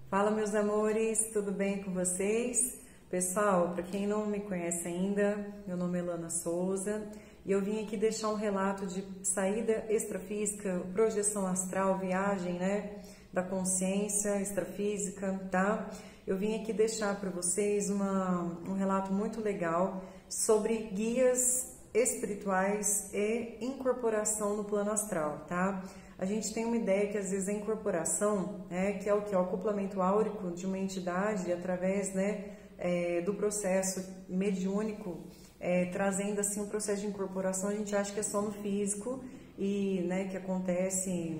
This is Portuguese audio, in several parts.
Fala, meus amores, tudo bem com vocês? Pessoal, para quem não me conhece ainda, meu nome é Lana Souza e eu vim aqui deixar um relato de saída extrafísica, projeção astral, viagem, né, da consciência extrafísica, tá? Eu vim aqui deixar para vocês um relato muito legal sobre guias espirituais e incorporação no plano astral, tá? A gente tem uma ideia que às vezes a incorporação, né, que é o que? O acoplamento áurico de uma entidade através, né, do processo mediúnico, trazendo assim um processo de incorporação, a gente acha que é só no físico e, né, que acontece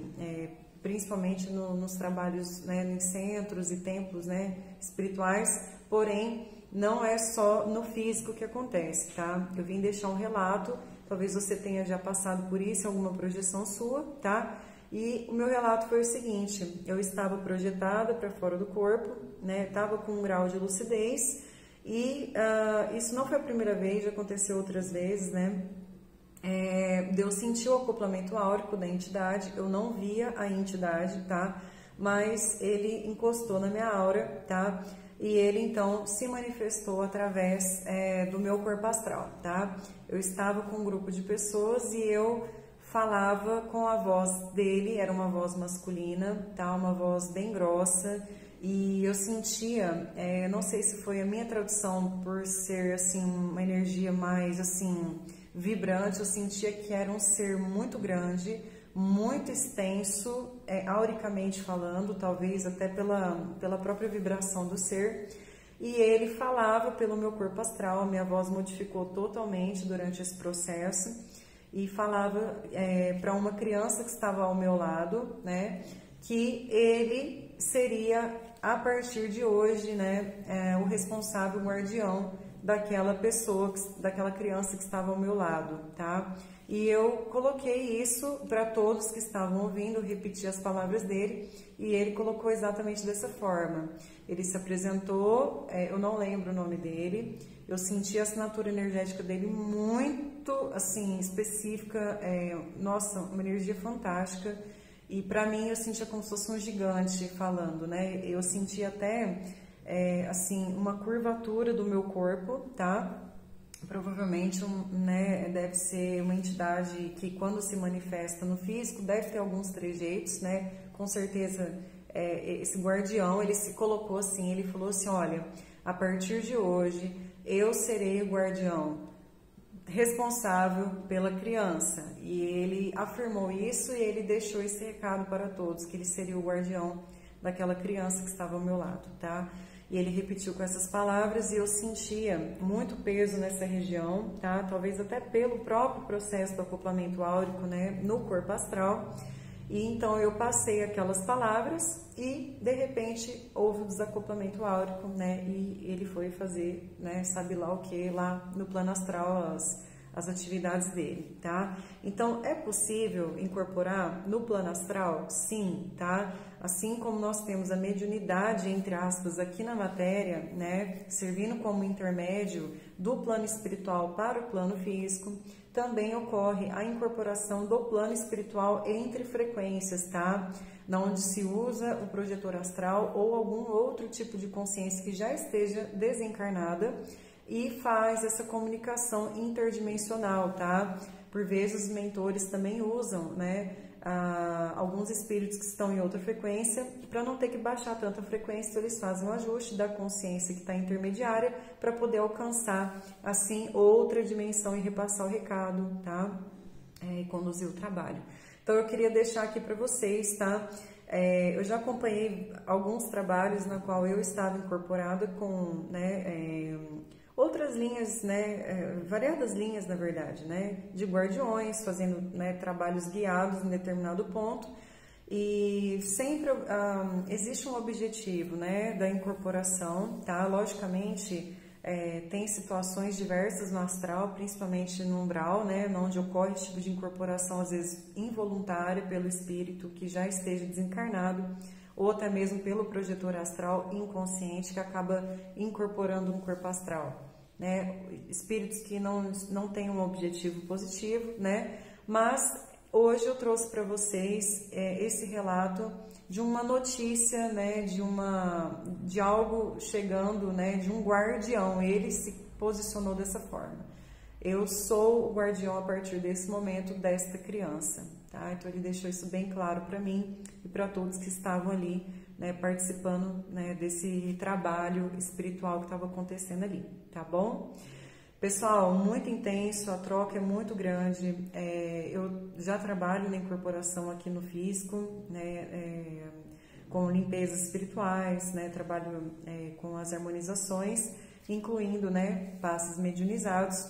principalmente nos trabalhos, né, em centros e templos, né, espirituais, porém não é só no físico que acontece, tá? Eu vim deixar um relato, talvez você tenha já passado por isso, alguma projeção sua, tá? E o meu relato foi o seguinte: eu estava projetada para fora do corpo, né? Estava com um grau de lucidez e isso não foi a primeira vez, já aconteceu outras vezes, né? Eu senti o acoplamento áurico da entidade, eu não via a entidade, tá? Mas ele encostou na minha aura, tá? E ele então se manifestou através do meu corpo astral, tá? Eu estava com um grupo de pessoas e eu falava com a voz dele, era uma voz masculina, tá? Uma voz bem grossa, e eu sentia, não sei se foi a minha tradução por ser assim uma energia mais assim vibrante, eu sentia que era um ser muito grande, muito extenso, auricamente falando, talvez até pela própria vibração do ser, e ele falava pelo meu corpo astral, a minha voz modificou totalmente durante esse processo, e falava para uma criança que estava ao meu lado, né, que ele seria, a partir de hoje, né, o responsável, o guardião daquela pessoa, daquela criança que estava ao meu lado, tá? E eu coloquei isso para todos que estavam ouvindo, repeti as palavras dele e ele colocou exatamente dessa forma. Ele se apresentou, eu não lembro o nome dele, eu senti a assinatura energética dele muito, assim, específica, nossa, uma energia fantástica. E para mim eu sentia como se fosse um gigante falando, né? Eu senti até, assim, uma curvatura do meu corpo, tá? Provavelmente, né, deve ser uma entidade que quando se manifesta no físico deve ter alguns trejeitos, né? Com certeza esse guardião, ele se colocou assim, ele falou assim: olha, a partir de hoje eu serei o guardião responsável pela criança. E ele afirmou isso e ele deixou esse recado para todos, que ele seria o guardião daquela criança que estava ao meu lado, tá? E ele repetiu com essas palavras e eu sentia muito peso nessa região, tá? Talvez até pelo próprio processo do acoplamento áurico, né, no corpo astral. E então eu passei aquelas palavras e de repente houve o desacoplamento áurico, né? E ele foi fazer, né, sabe lá o que lá no plano astral, as atividades dele, tá? Então, é possível incorporar no plano astral? Sim, tá? Assim como nós temos a mediunidade, entre aspas, aqui na matéria, né, servindo como intermédio do plano espiritual para o plano físico, também ocorre a incorporação do plano espiritual entre frequências, tá? Na onde se usa o projetor astral ou algum outro tipo de consciência que já esteja desencarnada e faz essa comunicação interdimensional, tá? Por vezes os mentores também usam, né, alguns espíritos que estão em outra frequência, para não ter que baixar tanta frequência, então eles fazem um ajuste da consciência que está intermediária para poder alcançar, assim, outra dimensão e repassar o recado, tá? E conduzir o trabalho. Então eu queria deixar aqui para vocês, tá? Eu já acompanhei alguns trabalhos na qual eu estava incorporada com, né, outras linhas, né, variadas linhas, na verdade, né, de guardiões, fazendo, né, trabalhos guiados em determinado ponto, e sempre existe um objetivo, né, da incorporação, tá? Logicamente, tem situações diversas no astral, principalmente no umbral, né, onde ocorre esse tipo de incorporação, às vezes involuntária, pelo espírito que já esteja desencarnado, ou até mesmo pelo projetor astral inconsciente que acaba incorporando no corpo astral, né? Espíritos que não têm um objetivo positivo, né? Mas hoje eu trouxe para vocês esse relato de uma notícia, né, de algo chegando, né, de um guardião. Ele se posicionou dessa forma: eu sou o guardião a partir desse momento desta criança, tá? Então ele deixou isso bem claro para mim e para todos que estavam ali, né, participando, né, desse trabalho espiritual que estava acontecendo ali, tá bom? Pessoal, muito intenso, a troca é muito grande. Eu já trabalho na incorporação aqui no Fisco, né, com limpezas espirituais, né, trabalho com as harmonizações, incluindo, né, passes mediunizados.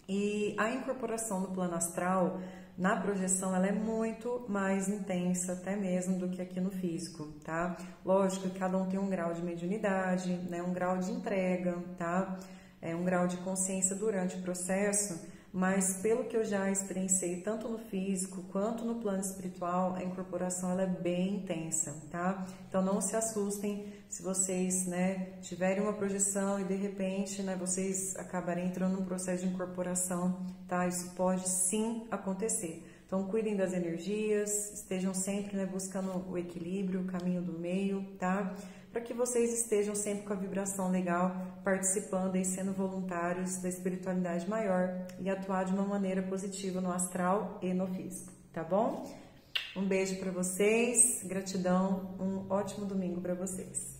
E a incorporação no plano astral, na projeção, ela é muito mais intensa até mesmo do que aqui no físico, tá? Lógico que cada um tem um grau de mediunidade, né, um grau de entrega, tá? Um grau de consciência durante o processo, mas pelo que eu já experienciei tanto no físico quanto no plano espiritual, a incorporação ela é bem intensa, tá? Então não se assustem se vocês, né, tiverem uma projeção e de repente, né, vocês acabarem entrando num processo de incorporação, tá? Isso pode sim acontecer. Então cuidem das energias, estejam sempre, né, buscando o equilíbrio, o caminho do meio, tá? Para que vocês estejam sempre com a vibração legal, participando e sendo voluntários da espiritualidade maior e atuar de uma maneira positiva no astral e no físico, tá bom? Um beijo para vocês, gratidão, um ótimo domingo para vocês.